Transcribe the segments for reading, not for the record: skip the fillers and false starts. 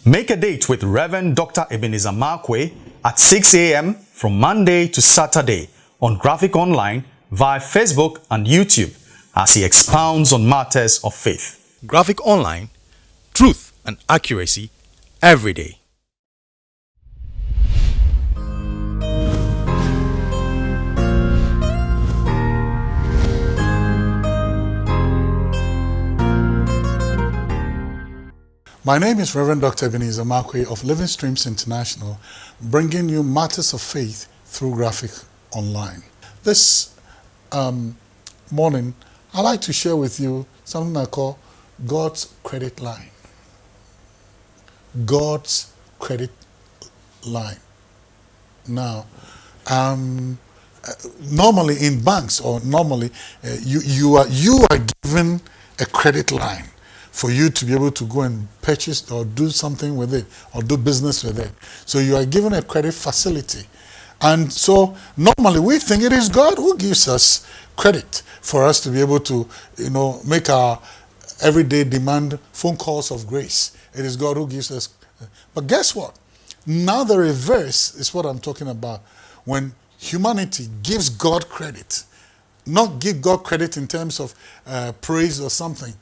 Make a date with Rev Dr Ebenezer Markwei at 6 a.m. from Monday to Saturday on Graphic Online via Facebook and YouTube as he expounds on matters of faith. Graphic Online, truth and accuracy every day. My name is Rev Dr Ebenezer Markwei of Living Streams International, bringing you matters of faith through Graphic Online. This morning, I'd like to share with you something I call God's credit line. God's credit line. Now, normally in banks or normally you are given a credit line for you to be able to go and purchase or do something with it or do business with it. So you are given a credit facility. And so normally we think it is God who gives us credit for us to be able to, make our everyday demand phone calls of grace. It is God who gives us. But guess what? Now the reverse is what I'm talking about. When humanity gives God credit, not give God credit in terms of praise or something,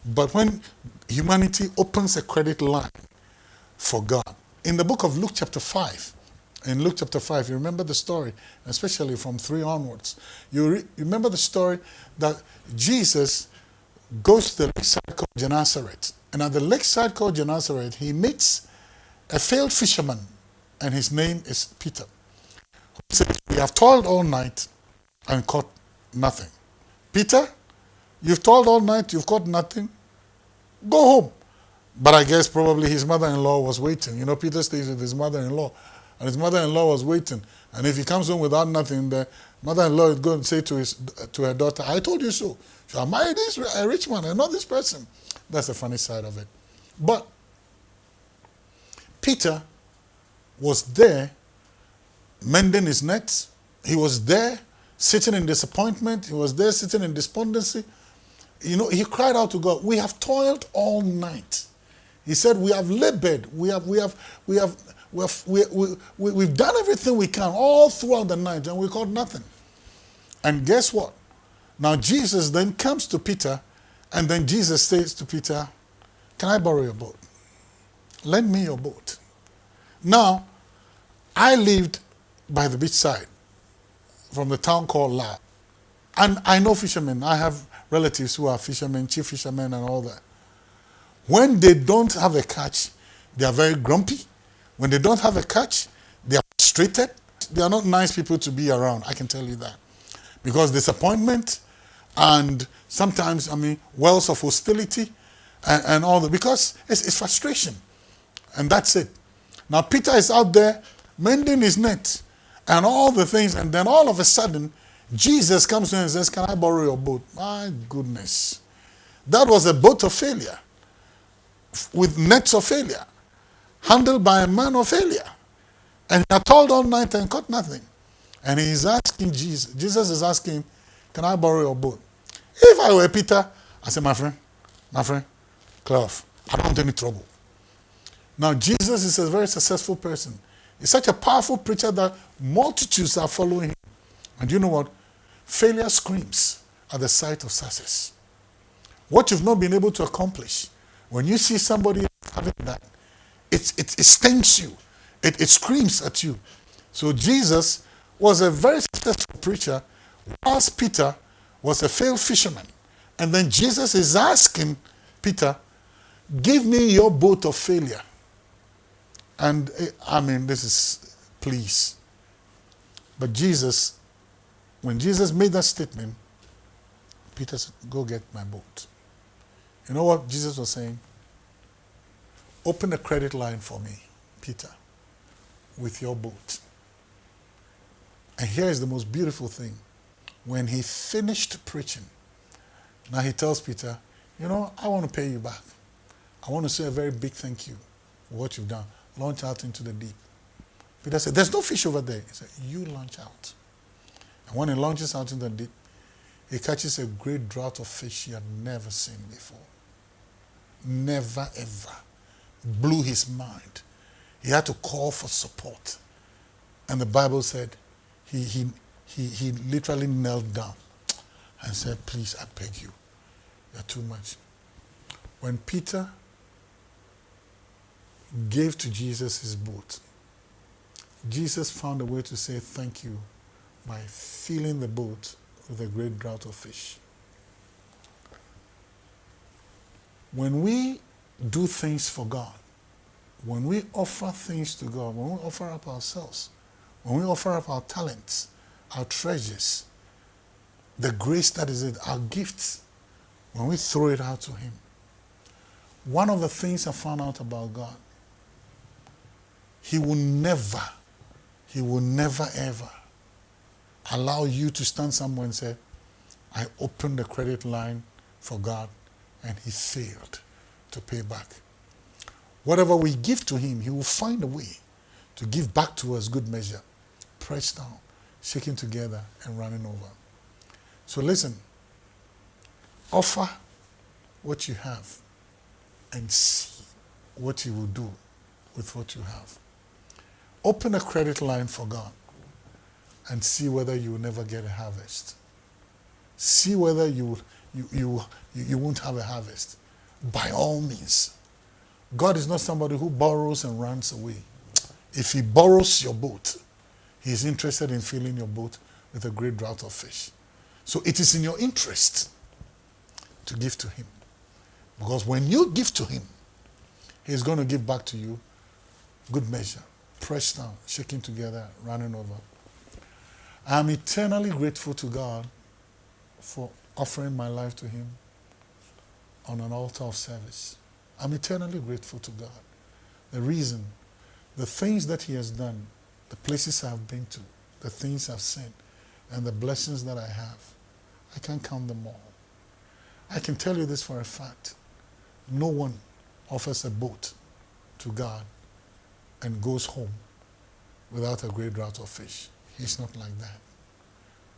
but when humanity opens a credit line for God. In the book of Luke chapter 5, in Luke chapter 5, you remember the story, especially from 3 onwards. You remember the story that Jesus goes to the lakeside called Gennesaret. And at the lakeside called Gennesaret, he meets a failed fisherman, and his name is Peter. He says, "We have toiled all night and caught nothing." Peter, you've toiled all night, you've caught nothing. Go home. But I guess probably his mother-in-law was waiting. Peter stays with his mother-in-law. And his mother-in-law was waiting. And if he comes home without nothing, the mother-in-law is going to say to her daughter, "I told you so. So I married a rich man and not this person." That's the funny side of it. But Peter was there mending his nets. He was there sitting in disappointment. He was there sitting in despondency. He cried out to God, "We have toiled all night." He said, "We have labored. We've done everything we can all throughout the night, and we caught nothing." And guess what? Now Jesus then comes to Peter, and then Jesus says to Peter, "Can I borrow your boat? Lend me your boat." Now, I lived by the beach side from the town called La. And I know fishermen. I have relatives who are fishermen, chief fishermen and all that. When they don't have a catch, they are very grumpy. When they don't have a catch, they are frustrated. They are not nice people to be around, I can tell you that. Because disappointment and sometimes, wells of hostility and all that. Because it's frustration. And that's it. Now Peter is out there mending his net and all the things, and then all of a sudden, Jesus comes to him and says, "Can I borrow your boat?" My goodness. That was a boat of failure, with nets of failure, handled by a man of failure. And he had toiled all night and caught nothing. And he's asking Jesus is asking, "Can I borrow your boat?" If I were Peter, I say, my friend, clear off. I don't want any trouble. Now, Jesus is a very successful person. He's such a powerful preacher that multitudes are following him. And you know what? Failure screams at the sight of success. What you've not been able to accomplish, when you see somebody having that, it stings you. It screams at you. So Jesus was a very successful preacher, whilst Peter was a failed fisherman. And then Jesus is asking Peter, "Give me your boat of failure." And this is, please. But when Jesus made that statement, Peter said, "Go get my boat." You know what Jesus was saying? Open a credit line for me, Peter, with your boat. And here is the most beautiful thing. When he finished preaching, now he tells Peter, "I want to pay you back. I want to say a very big thank you for what you've done. Launch out into the deep." Peter said, "There's no fish over there." He said, "You launch out." And when he launches out into the deep, he catches a great draught of fish he had never seen before. Never ever. blew his mind. He had to call for support. And the Bible said he literally knelt down and said, please, I beg you, you're too much. When Peter gave to Jesus his boat, Jesus found a way to say thank you by filling the boat with a great draught of fish. When we do things for God, when we offer things to God, when we offer up ourselves, when we offer up our talents, our treasures, the grace that is it, our gifts, when we throw it out to him, one of the things I found out about God, he will never ever allow you to stand somewhere and say, I opened the credit line for God and he failed to pay back. Whatever we give to him, he will find a way to give back to us good measure, pressed down, shaken together, and running over. So listen, offer what you have and see what he will do with what you have. Open a credit line for God and see whether you will never get a harvest. See whether you won't have a harvest. By all means. God is not somebody who borrows and runs away. If he borrows your boat, he is interested in filling your boat with a great draught of fish. So it is in your interest to give to him. Because when you give to him, he is going to give back to you good measure, pressed down, shaking together, running over. I am eternally grateful to God for offering my life to him on an altar of service. I'm eternally grateful to God. The reason, the things that he has done, the places I've been to, the things I've seen, and the blessings that I have, I can't count them all. I can tell you this for a fact. No one offers a boat to God and goes home without a great draught of fish. He's not like that.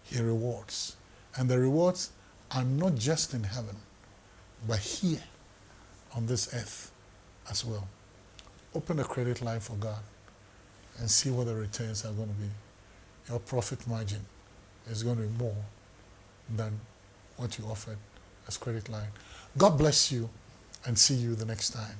He rewards. And the rewards are not just in heaven, but here on this earth as well. Open a credit line for God and see what the returns are going to be. Your profit margin is going to be more than what you offered as credit line. God bless you and see you the next time.